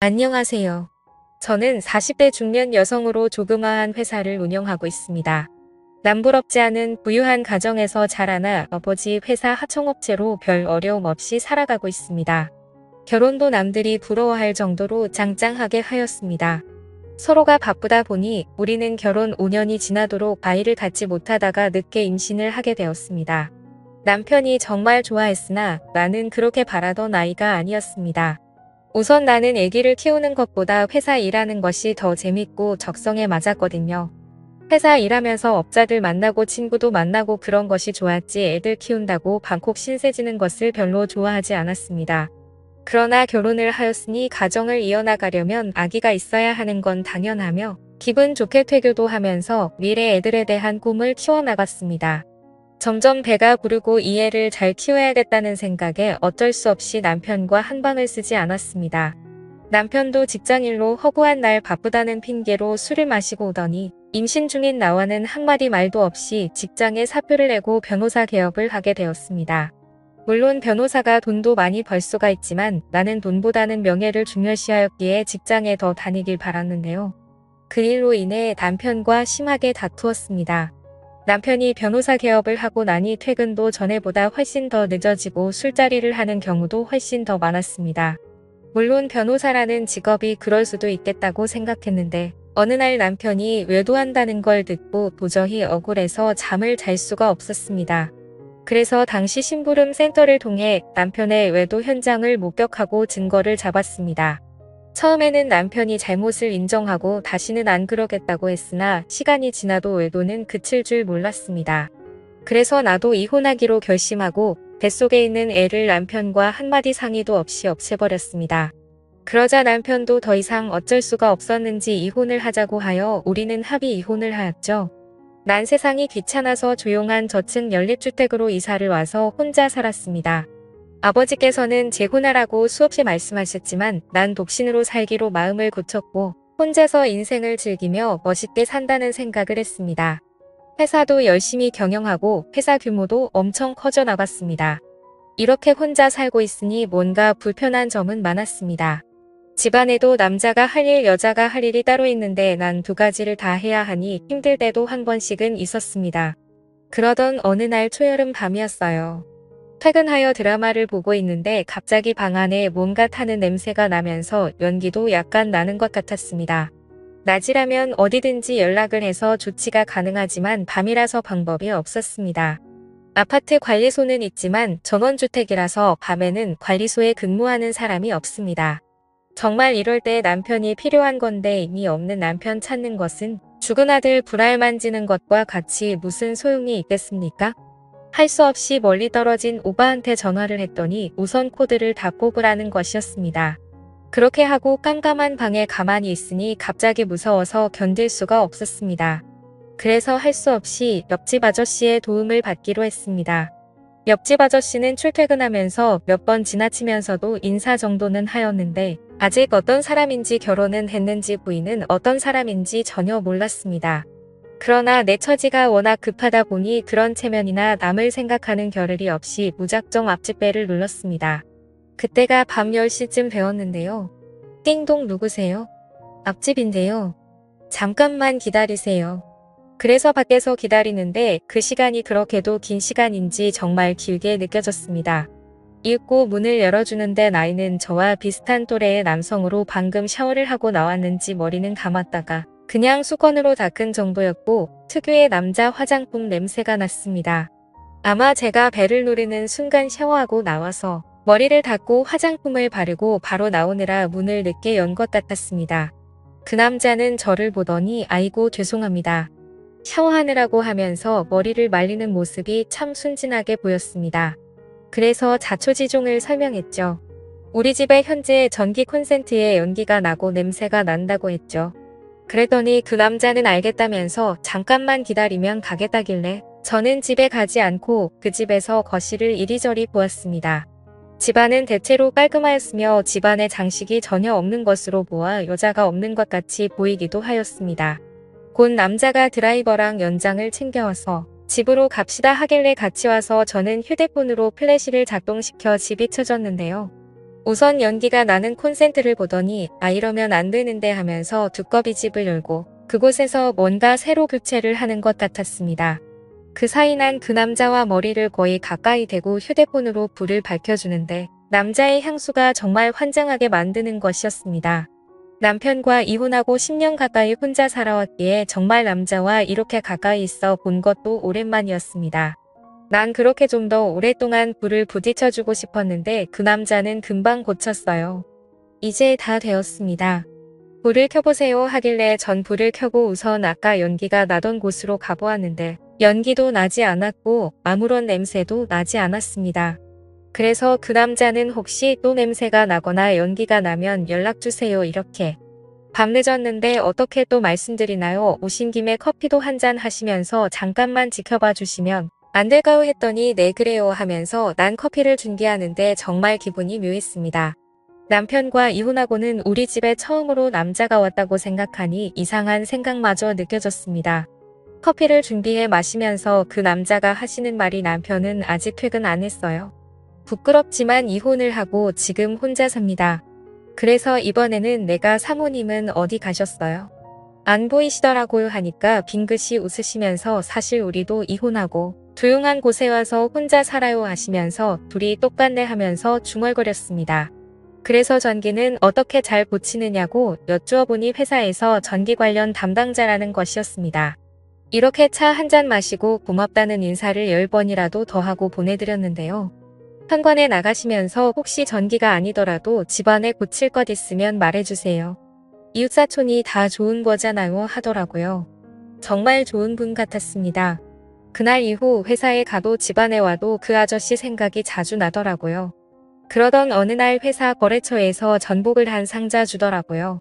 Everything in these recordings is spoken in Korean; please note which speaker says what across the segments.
Speaker 1: 안녕하세요. 저는 40대 중년 여성으로 조그마한 회사를 운영하고 있습니다. 남부럽지 않은 부유한 가정에서 자라나 아버지 회사 하청업체로 별 어려움 없이 살아가고 있습니다. 결혼도 남들이 부러워할 정도로 짱짱하게 하였습니다. 서로가 바쁘다 보니 우리는 결혼 5년이 지나도록 아이를 갖지 못하다가 늦게 임신을 하게 되었습니다. 남편이 정말 좋아했으나 나는 그렇게 바라던 아이가 아니었습니다. 우선 나는 아기를 키우는 것보다 회사 일하는 것이 더 재밌고 적성에 맞았거든요. 회사 일하면서 업자들 만나고 친구도 만나고 그런 것이 좋았지 애들 키운다고 방콕 신세지는 것을 별로 좋아하지 않았습니다. 그러나 결혼을 하였으니 가정을 이어나가려면 아기가 있어야 하는 건 당연하며 기분 좋게 퇴교도 하면서 미래 애들에 대한 꿈을 키워나갔습니다. 점점 배가 부르고 이 애를 잘 키워야겠다는 생각에 어쩔 수 없이 남편과 한방을 쓰지 않았습니다. 남편도 직장일로 허구한 날 바쁘다는 핑계로 술을 마시고 오더니 임신 중인 나와는 한마디 말도 없이 직장에 사표를 내고 변호사 개업을 하게 되었습니다. 물론 변호사가 돈도 많이 벌 수가 있지만 나는 돈보다는 명예를 중요시하였기에 직장에 더 다니길 바랐는데요. 그 일로 인해 남편과 심하게 다투었습니다. 남편이 변호사 개업을 하고 나니 퇴근도 전에보다 훨씬 더 늦어지고 술자리를 하는 경우도 훨씬 더 많았습니다. 물론 변호사라는 직업이 그럴 수도 있겠다고 생각했는데 어느 날 남편이 외도한다는 걸 듣고 도저히 억울해서 잠을 잘 수가 없었습니다. 그래서 당시 심부름 센터를 통해 남편의 외도 현장을 목격하고 증거를 잡았습니다. 처음에는 남편이 잘못을 인정하고 다시는 안 그러겠다고 했으나 시간이 지나도 외도는 그칠 줄 몰랐습니다. 그래서 나도 이혼하기로 결심하고 뱃속에 있는 애를 남편과 한마디 상의도 없이 없애버렸습니다. 그러자 남편도 더 이상 어쩔 수가 없었는지 이혼을 하자고 하여 우리는 합의 이혼을 하였죠. 난 세상이 귀찮아서 조용한 저층 연립주택으로 이사를 와서 혼자 살았습니다. 아버지께서는 재혼하라고 수없이 말씀하셨지만 난 독신으로 살기로 마음을 굳혔고 혼자서 인생을 즐기며 멋있게 산다는 생각을 했습니다. 회사도 열심히 경영하고 회사 규모도 엄청 커져 나갔습니다. 이렇게 혼자 살고 있으니 뭔가 불편한 점은 많았습니다. 집안에도 남자가 할 일, 여자가 할 일이 따로 있는데 난 두 가지를 다 해야 하니 힘들 때도 한 번씩은 있었습니다. 그러던 어느 날 초여름 밤이었어요. 퇴근하여 드라마를 보고 있는데 갑자기 방 안에 뭔가 타는 냄새가 나면서 연기도 약간 나는 것 같았습니다. 낮이라면 어디든지 연락을 해서 조치가 가능하지만 밤이라서 방법이 없었습니다. 아파트 관리소는 있지만 전원주택이라서 밤에는 관리소에 근무하는 사람이 없습니다. 정말 이럴 때 남편이 필요한 건데 이미 없는 남편 찾는 것은 죽은 아들 불알 만지는 것과 같이 무슨 소용이 있겠습니까? 할 수 없이 멀리 떨어진 오빠한테 전화를 했더니 우선 코드를 다 뽑으라는 것이었습니다. 그렇게 하고 깜깜한 방에 가만히 있으니 갑자기 무서워서 견딜 수가 없었습니다. 그래서 할 수 없이 옆집 아저씨의 도움을 받기로 했습니다. 옆집 아저씨는 출퇴근하면서 몇 번 지나치면서도 인사 정도는 하였는데 아직 어떤 사람인지 결혼은 했는지 부인은 어떤 사람인지 전혀 몰랐습니다. 그러나 내 처지가 워낙 급하다 보니 그런 체면이나 남을 생각하는 겨를이 없이 무작정 앞집배를 눌렀습니다. 그때가 밤 10시쯤 되었는데요. 띵동 누구세요? 앞집인데요. 잠깐만 기다리세요. 그래서 밖에서 기다리는데 그 시간이 그렇게도 긴 시간인지 정말 길게 느껴졌습니다. 읽고 문을 열어주는데 나이는 저와 비슷한 또래의 남성으로 방금 샤워를 하고 나왔는지 머리는 감았다가 그냥 수건으로 닦은 정도였고 특유의 남자 화장품 냄새가 났습니다. 아마 제가 배를 누르는 순간 샤워하고 나와서 머리를 닦고 화장품을 바르고 바로 나오느라 문을 늦게 연 것 같았습니다. 그 남자는 저를 보더니 아이고 죄송합니다. 샤워하느라고 하면서 머리를 말리는 모습이 참 순진하게 보였습니다. 그래서 자초지종을 설명했죠. 우리 집에 현재 전기 콘센트에 연기가 나고 냄새가 난다고 했죠. 그랬더니 그 남자는 알겠다면서 잠깐만 기다리면 가겠다길래 저는 집에 가지 않고 그 집에서 거실을 이리저리 보았습니다. 집안은 대체로 깔끔하였으며 집안에 장식이 전혀 없는 것으로 보아 여자가 없는 것 같이 보이기도 하였습니다. 곧 남자가 드라이버랑 연장을 챙겨와서 집으로 갑시다 하길래 같이 와서 저는 휴대폰으로 플래시를 작동시켜 집이 켜졌는데요. 우선 연기가 나는 콘센트를 보더니 이러면 안 되는데 하면서 두꺼비 집을 열고 그곳에서 뭔가 새로 교체를 하는 것 같았습니다. 그 사이 난 그 남자와 머리를 거의 가까이 대고 휴대폰으로 불을 밝혀주는데 남자의 향수가 정말 환장하게 만드는 것이었습니다. 남편과 이혼하고 10년 가까이 혼자 살아왔기에 정말 남자와 이렇게 가까이 있어 본 것도 오랜만이었습니다. 난 그렇게 좀 더 오랫동안 불을 부딪혀주고 싶었는데 그 남자는 금방 고쳤어요. 이제 다 되었습니다. 불을 켜보세요 하길래 전 불을 켜고 우선 아까 연기가 나던 곳으로 가보았는데 연기도 나지 않았고 아무런 냄새도 나지 않았습니다. 그래서 그 남자는 혹시 또 냄새가 나거나 연기가 나면 연락주세요 이렇게. 밤늦었는데 어떻게 또 말씀드리나요? 오신 김에 커피도 한잔 하시면서 잠깐만 지켜봐 주시면 안 될까요? 했더니 네 그래요 하면서 난 커피를 준비하는데 정말 기분이 묘했습니다. 남편과 이혼하고는 우리 집에 처음으로 남자가 왔다고 생각하니 이상한 생각마저 느껴졌습니다. 커피를 준비해 마시면서 그 남자가 하시는 말이 남편은 아직 퇴근 안 했어요. 부끄럽지만 이혼을 하고 지금 혼자 삽니다. 그래서 이번에는 내가 사모님은 어디 가셨어요? 안 보이시더라고요 하니까 빙긋이 웃으시면서 사실 우리도 이혼하고 조용한 곳에 와서 혼자 살아요 하시면서 둘이 똑같네 하면서 중얼거렸습니다. 그래서 전기는 어떻게 잘 고치느냐고 여쭈어보니 회사에서 전기 관련 담당자라는 것이었습니다. 이렇게 차 한 잔 마시고 고맙다는 인사를 10번이라도 더 하고 보내드렸는데요. 현관에 나가시면서 혹시 전기가 아니더라도 집안에 고칠 것 있으면 말해주세요. 이웃사촌이 다 좋은 거잖아요 하더라고요. 정말 좋은 분 같았습니다. 그날 이후 회사에 가도 집안에 와도 그 아저씨 생각이 자주 나더라고요. 그러던 어느 날 회사 거래처에서 전복을 한 상자 주더라고요.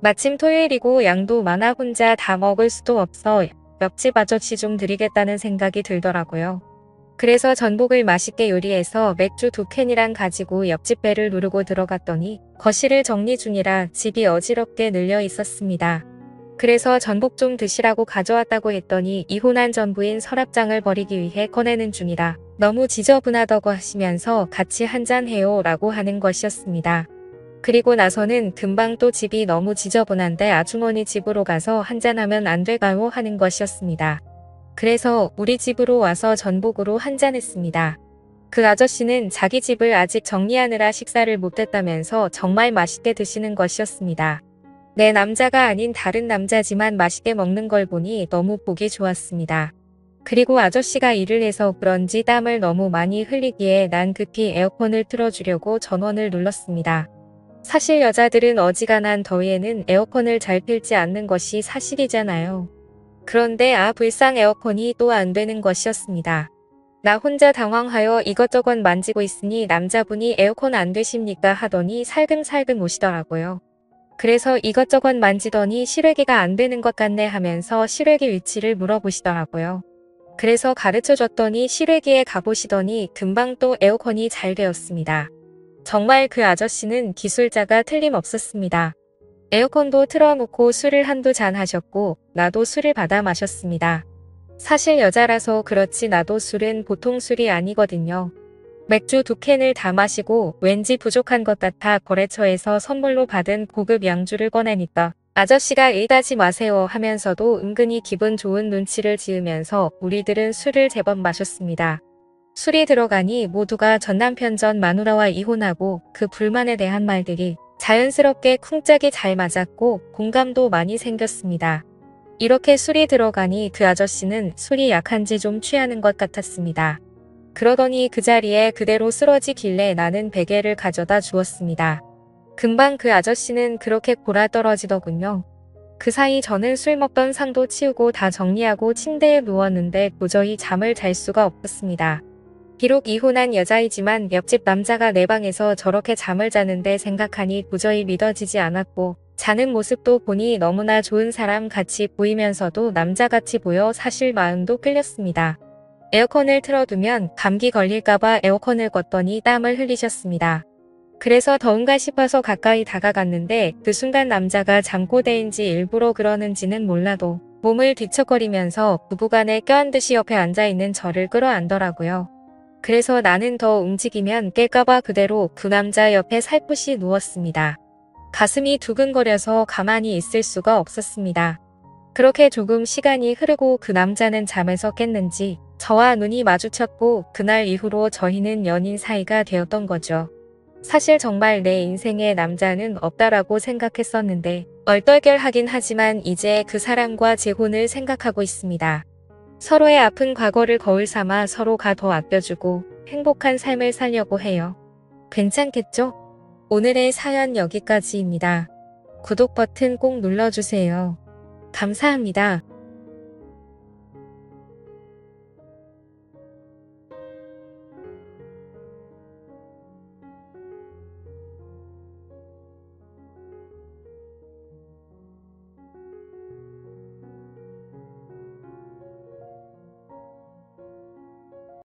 Speaker 1: 마침 토요일이고 양도 많아 혼자 다 먹을 수도 없어 옆집 아저씨 좀 드리겠다는 생각이 들더라고요. 그래서 전복을 맛있게 요리해서 맥주 2캔이랑 가지고 옆집 배를 누르고 들어갔더니 거실을 정리 중이라 집이 어지럽게 늘려 있었습니다. 그래서 전복 좀 드시라고 가져왔다고 했더니 이혼한 전부인 서랍장을 버리기 위해 꺼내는 중이라 너무 지저분하다고 하시면서 같이 한잔해요 라고 하는 것이었습니다. 그리고 나서는 금방 또 집이 너무 지저분한데 아주머니 집으로 가서 한잔하면 안 될까요 하는 것이었습니다. 그래서 우리 집으로 와서 전복으로 한잔했습니다. 그 아저씨는 자기 집을 아직 정리하느라 식사를 못했다면서 정말 맛있게 드시는 것이었습니다. 내 남자가 아닌 다른 남자지만 맛있게 먹는 걸 보니 너무 보기 좋았습니다. 그리고 아저씨가 일을 해서 그런지 땀을 너무 많이 흘리기에 난 급히 에어컨을 틀어주려고 전원을 눌렀습니다. 사실 여자들은 어지간한 더위에는 에어컨을 잘 틀지 않는 것이 사실이잖아요. 그런데 불상 에어컨이 또 안 되는 것이었습니다. 나 혼자 당황하여 이것저것 만지고 있으니 남자분이 에어컨 안 되십니까 하더니 살금살금 오시더라고요. 그래서 이것저것 만지더니 실외기가 안 되는 것 같네 하면서 실외기 위치를 물어보시더라고요. 그래서 가르쳐 줬더니 실외기에 가보시더니 금방 또 에어컨이 잘 되었습니다. 정말 그 아저씨는 기술자가 틀림없었습니다. 에어컨도 틀어놓고 술을 한두 잔 하셨고 나도 술을 받아 마셨습니다. 사실 여자라서 그렇지 나도 술은 보통 술이 아니거든요. 맥주 2캔을 다 마시고 왠지 부족한 것 같아 거래처에서 선물로 받은 고급 양주를 꺼내니까 아저씨가 일다지 마세요 하면서도 은근히 기분 좋은 눈치를 지으면서 우리들은 술을 제법 마셨습니다. 술이 들어가니 모두가 전남편 전 마누라와 이혼하고 그 불만에 대한 말들이 자연스럽게 쿵짝이 잘 맞았고 공감도 많이 생겼습니다. 이렇게 술이 들어가니 그 아저씨는 술이 약한지 좀 취하는 것 같았습니다. 그러더니 그 자리에 그대로 쓰러지길래 나는 베개를 가져다 주었습니다. 금방 그 아저씨는 그렇게 골아떨어지더군요. 그 사이 저는 술 먹던 상도 치우고 다 정리하고 침대에 누웠는데 도저히 잠을 잘 수가 없었습니다. 비록 이혼한 여자이지만 옆집 남자가 내 방에서 저렇게 잠을 자는데 생각하니 도저히 믿어지지 않았고 자는 모습도 보니 너무나 좋은 사람 같이 보이면서도 남자같이 보여 사실 마음도 끌렸습니다. 에어컨을 틀어두면 감기 걸릴까봐 에어컨을 껐더니 땀을 흘리셨습니다. 그래서 더운가 싶어서 가까이 다가갔는데 그 순간 남자가 잠꼬대인지 일부러 그러는지는 몰라도 몸을 뒤척거리면서 부부간에 껴안듯이 옆에 앉아있는 저를 끌어안더라고요. 그래서 나는 더 움직이면 깰까봐 그대로 그 남자 옆에 살포시 누웠습니다. 가슴이 두근거려서 가만히 있을 수가 없었습니다. 그렇게 조금 시간이 흐르고 그 남자는 잠에서 깼는지 저와 눈이 마주쳤고 그날 이후로 저희는 연인 사이가 되었던 거죠. 사실 정말 내 인생에 남자는 없다라고 생각했었는데 얼떨결하긴 하지만 이제 그 사람과 재혼을 생각하고 있습니다. 서로의 아픈 과거를 거울 삼아 서로가 더 아껴주고 행복한 삶을 살려고 해요. 괜찮겠죠? 오늘의 사연 여기까지입니다. 구독 버튼 꼭 눌러주세요. 감사합니다.